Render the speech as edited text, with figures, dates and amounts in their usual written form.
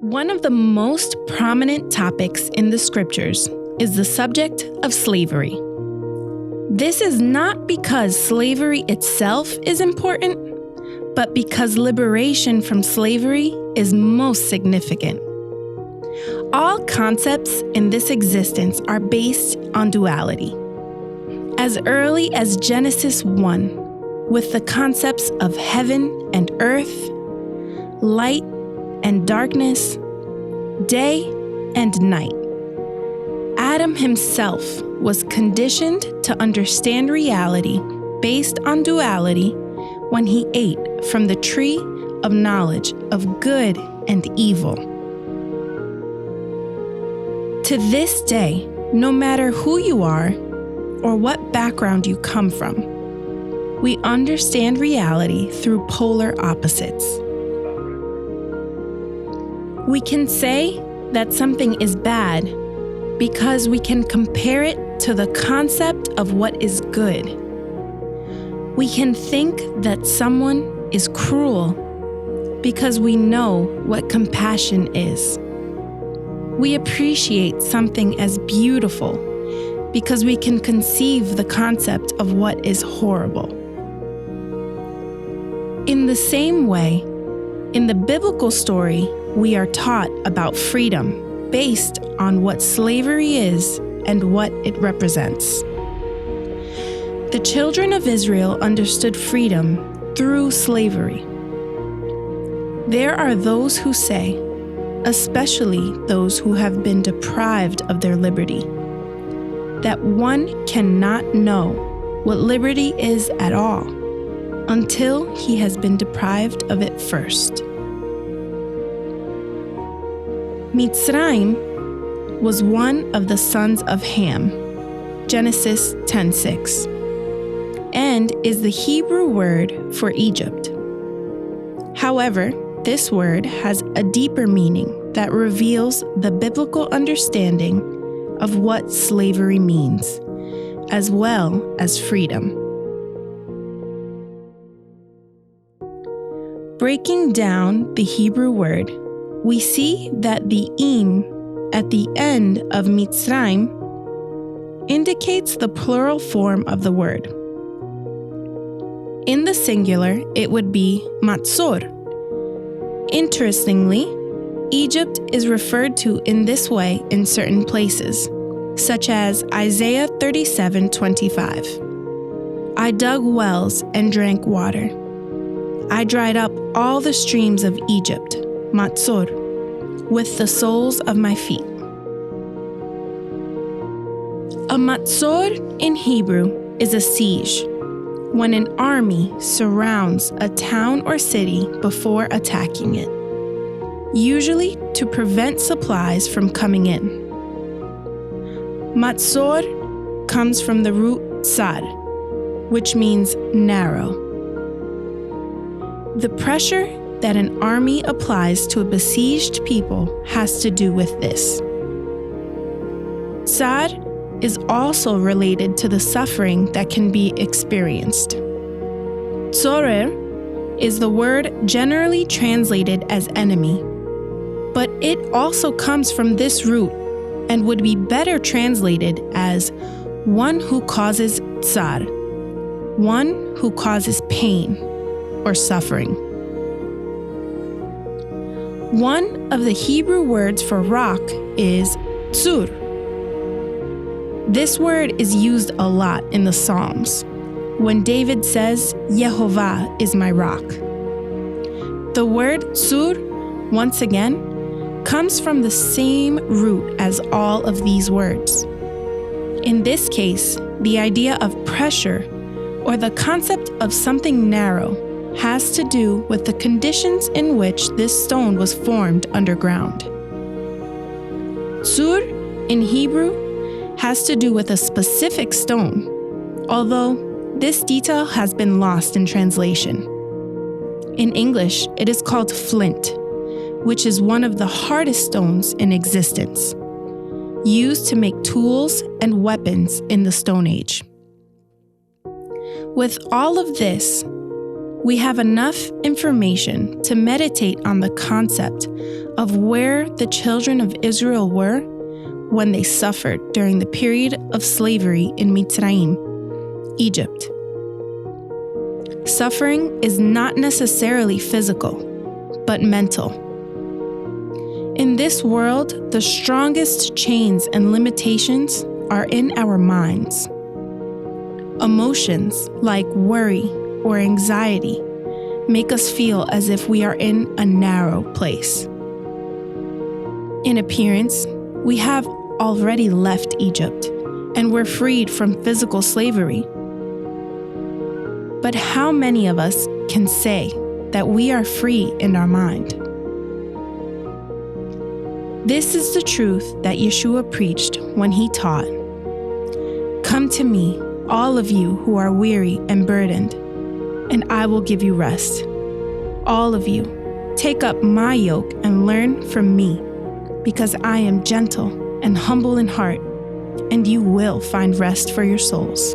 One of the most prominent topics in the scriptures is the subject of slavery. This is not because slavery itself is important, but because liberation from slavery is most significant. All concepts in this existence are based on duality. As early as Genesis 1, with the concepts of heaven and earth, light and darkness, day and night. Adam himself was conditioned to understand reality based on duality when he ate from the tree of knowledge of good and evil. To this day, no matter who you are or what background you come from, we understand reality through polar opposites. We can say that something is bad because we can compare it to the concept of what is good. We can think that someone is cruel because we know what compassion is. We appreciate something as beautiful because we can conceive the concept of what is horrible. In the same way, in the biblical story, we are taught about freedom based on what slavery is and what it represents. The children of Israel understood freedom through slavery. There are those who say, especially those who have been deprived of their liberty, that one cannot know what liberty is at all until he has been deprived of it first. Mitzrayim was one of the sons of Ham, Genesis 10:6, and is the Hebrew word for Egypt. However, this word has a deeper meaning that reveals the biblical understanding of what slavery means, as well as freedom. Breaking down the Hebrew word, we see that the im at the end of Mitzrayim indicates the plural form of the word. In the singular, it would be Matzor. Interestingly, Egypt is referred to in this way in certain places, such as Isaiah 37:25. I dug wells and drank water. I dried up all the streams of Egypt, Matzor, with the soles of my feet. A Matzor in Hebrew is a siege, when an army surrounds a town or city before attacking it, usually to prevent supplies from coming in. Matzor comes from the root tsar, which means narrow. The pressure that an army applies to a besieged people has to do with this. Tsar is also related to the suffering that can be experienced. Tzorer is the word generally translated as enemy, but it also comes from this root and would be better translated as one who causes tsar, one who causes pain or suffering. One of the Hebrew words for rock is tzur. This word is used a lot in the Psalms, when David says, Yehovah is my rock. The word tzur, once again, comes from the same root as all of these words. In this case, the idea of pressure, or the concept of something narrow, has to do with the conditions in which this stone was formed underground. Tzur, in Hebrew, has to do with a specific stone, although this detail has been lost in translation. In English, it is called flint, which is one of the hardest stones in existence, used to make tools and weapons in the Stone Age. With all of this, we have enough information to meditate on the concept of where the children of Israel were when they suffered during the period of slavery in Mitzrayim, Egypt. Suffering is not necessarily physical, but mental. In this world, the strongest chains and limitations are in our minds. Emotions like worry or anxiety make us feel as if we are in a narrow place. In appearance, we have already left Egypt and were freed from physical slavery. But how many of us can say that we are free in our mind? This is the truth that Yeshua preached when he taught, "Come to me, all of you who are weary and burdened, and I will give you rest. All of you, take up my yoke and learn from me, because I am gentle and humble in heart, and you will find rest for your souls."